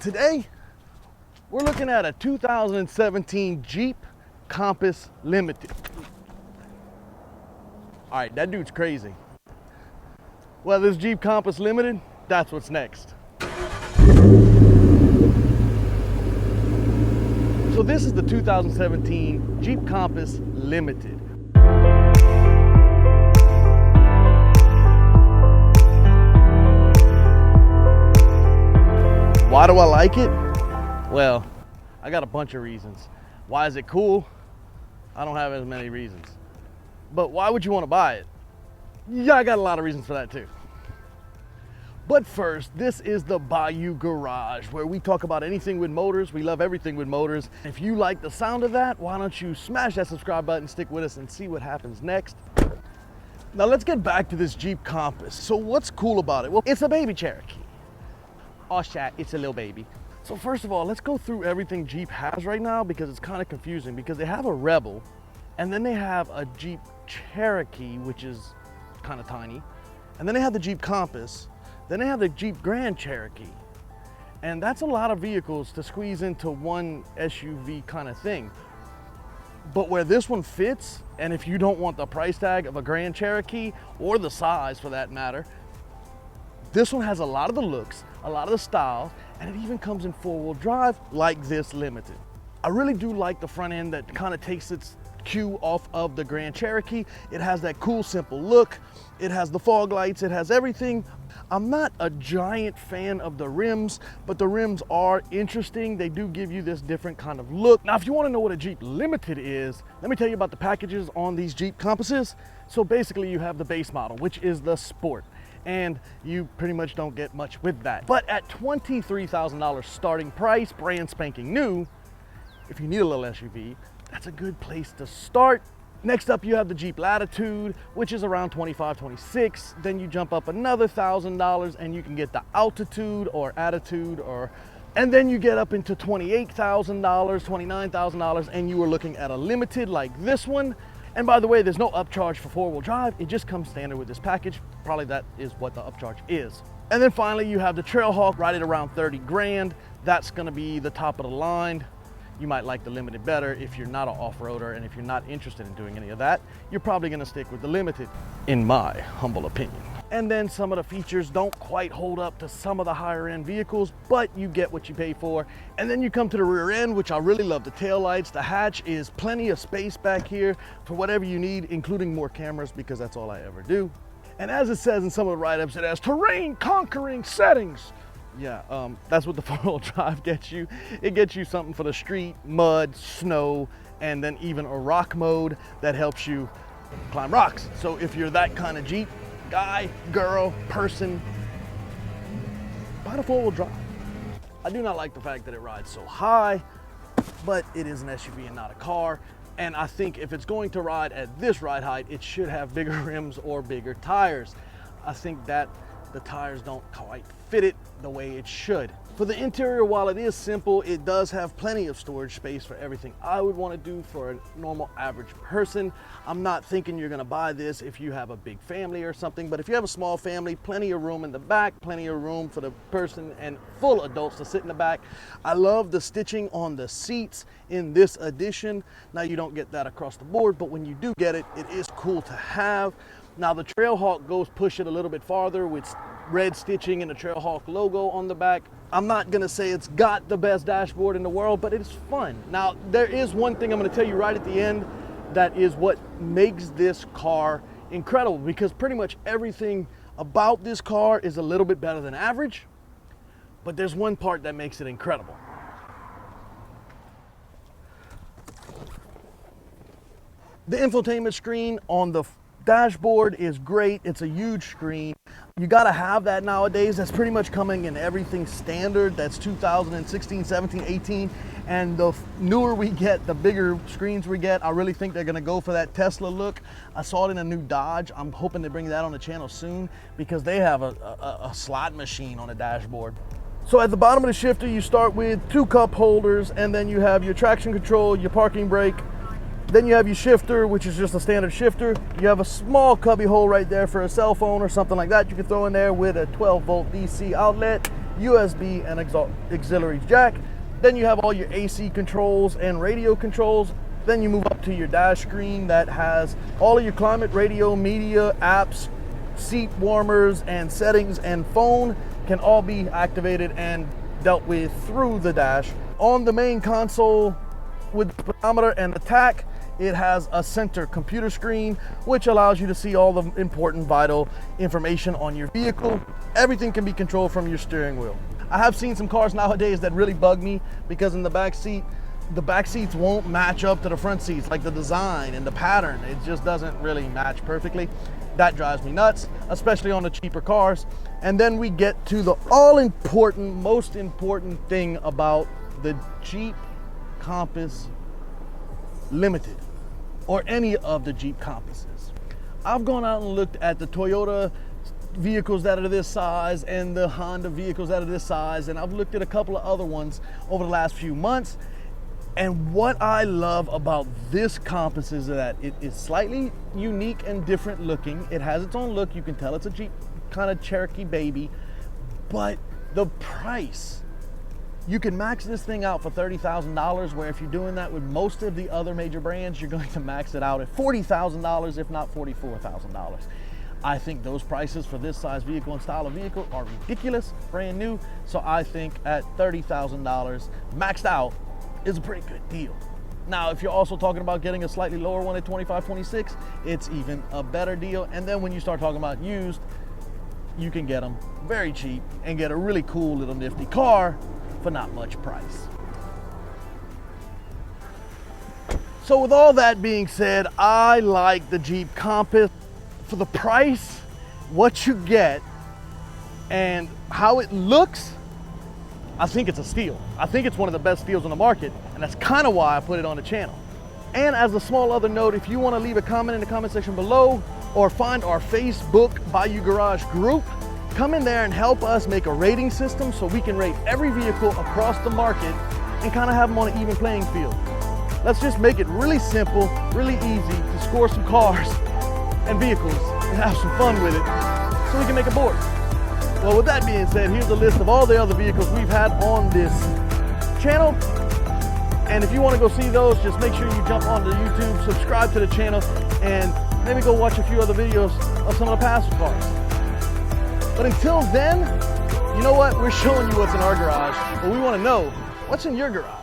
Today, we're looking at a 2017 Jeep Compass Limited. All right, that dude's crazy. Well, this Jeep Compass Limited, that's what's next. So this is the 2017 Jeep Compass Limited. Why do I like it? Well, I got a bunch of reasons. Why is it cool? I don't have as many reasons. But why would you want to buy it? Yeah, I got a lot of reasons for that too. But first, this is the Bayou Garage, where we talk about anything with motors. We love everything with motors. If you like the sound of that, why don't you smash that subscribe button, stick with us, and see what happens next. Now let's get back to this Jeep Compass. So what's cool about it? Well, it's a baby Cherokee. Oh chat, it's a little baby. So first of all, let's go through everything Jeep has right now because it's kind of confusing because they have a Rebel and then they have a Jeep Cherokee, which is kind of tiny. And then they have the Jeep Compass. Then they have the Jeep Grand Cherokee. And that's a lot of vehicles to squeeze into one SUV kind of thing. But where this one fits, and if you don't want the price tag of a Grand Cherokee or the size for that matter, this one has a lot of the looks, a lot of the styles, and it even comes in four-wheel drive like this Limited. I really do like the front end that kind of takes its cue off of the Grand Cherokee. It has that cool, simple look. It has the fog lights, it has everything. I'm not a giant fan of the rims, but the rims are interesting. They do give you this different kind of look. Now, if you want to know what a Jeep Limited is, let me tell you about the packages on these Jeep Compasses. So basically you have the base model, which is the Sport. And you pretty much don't get much with that. But at $23,000 starting price, brand spanking new, if you need a little SUV, that's a good place to start. Next up, you have the Jeep Latitude, which is around $25,000, $26,000. Then you jump up another $1,000 and you can get the Altitude or Attitude, and then you get up into $28,000, $29,000, and you are looking at a Limited like this one. And by the way, there's no upcharge for four-wheel drive. It just comes standard with this package. Probably that is what the upcharge is. And then finally, you have the Trailhawk right at around 30 grand. That's gonna be the top of the line. You might like the Limited better if you're not an off-roader, and if you're not interested in doing any of that, you're probably gonna stick with the Limited, in my humble opinion. And then some of the features don't quite hold up to some of the higher end vehicles, but you get what you pay for. And then you come to the rear end, which I really love. The tail lights, the hatch is plenty of space back here for whatever you need, including more cameras, because that's all I ever do. And as it says in some of the write-ups, it has terrain conquering settings. Yeah, that's what the four-wheel drive gets you. It gets you something for the street, mud, snow, and then even a rock mode that helps you climb rocks. So if you're that kind of Jeep guy, girl, person, buy the four-wheel drive. I do not like the fact that it rides so high, but it is an SUV and not a car. And I think if it's going to ride at this ride height, it should have bigger rims or bigger tires. I think that the tires don't quite fit it the way it should. For the interior, while it is simple, it does have plenty of storage space for everything I would want to do for a normal average person. I'm not thinking you're going to buy this if you have a big family or something, but if you have a small family, plenty of room in the back, plenty of room for the person and full adults to sit in the back. I love the stitching on the seats in this edition. Now, you don't get that across the board, but when you do get it, it is cool to have. Now, the Trailhawk goes push it a little bit farther with red stitching and the Trailhawk logo on the back. I'm not gonna say it's got the best dashboard in the world, but it's fun. Now, there is one thing I'm gonna tell you right at the end that is what makes this car incredible, because pretty much everything about this car is a little bit better than average, but there's one part that makes it incredible. The infotainment screen on the dashboard is great. It's a huge screen. You gotta have that nowadays. That's pretty much coming in everything standard. That's 2016, 17, 18. And the newer we get, the bigger screens we get. I really think they're gonna go for that Tesla look. I saw it in a new Dodge. I'm hoping to bring that on the channel soon because they have a slot machine on the dashboard. So at the bottom of the shifter, you start with 2 cup holders, and then you have your traction control, your parking brake. Then you have your shifter, which is just a standard shifter. You have a small cubby hole right there for a cell phone or something like that you can throw in there with a 12-volt DC outlet. USB and auxiliary jack. Then you have all your AC controls and radio controls. Then you move up to your dash screen that has all of your climate, radio, media, apps, seat warmers, and settings, and phone can all be activated and dealt with through the dash. On the main console with the speedometer and the tach, it has a center computer screen, which allows you to see all the important vital information on your vehicle. Everything can be controlled from your steering wheel. I have seen some cars nowadays that really bug me because in the back seat, the back seats won't match up to the front seats, like the design and the pattern. It just doesn't really match perfectly. That drives me nuts, especially on the cheaper cars. And then we get to the all-important, most important thing about the Jeep Compass Limited, or any of the Jeep Compasses. I've gone out and looked at the Toyota vehicles that are this size and the Honda vehicles that are this size, and I've looked at a couple of other ones over the last few months. And what I love about this Compass is that it is slightly unique and different looking. It has its own look. You can tell it's a Jeep kind of Cherokee baby, but the price, you can max this thing out for $30,000, where if you're doing that with most of the other major brands, you're going to max it out at $40,000, if not $44,000. I think those prices for this size vehicle and style of vehicle are ridiculous, brand new. So I think at $30,000 maxed out is a pretty good deal. Now, if you're also talking about getting a slightly lower one at 25, 26, it's even a better deal. And then when you start talking about used, you can get them very cheap and get a really cool little nifty car for not much price. So with all that being said, I like the Jeep Compass. For the price, what you get, and how it looks, I think it's a steal. I think it's one of the best steals on the market, and that's kind of why I put it on the channel. And as a small other note, if you want to leave a comment in the comment section below, or find our Facebook Bayou Garage group, come in there and help us make a rating system so we can rate every vehicle across the market and kind of have them on an even playing field. Let's just make it really simple, really easy to score some cars and vehicles and have some fun with it so we can make a board. Well, with that being said, here's a list of all the other vehicles we've had on this channel. And if you want to go see those, just make sure you jump onto YouTube, subscribe to the channel, and maybe go watch a few other videos of some of the past cars. But until then, you know what? We're showing you what's in our garage, but we want to know what's in your garage.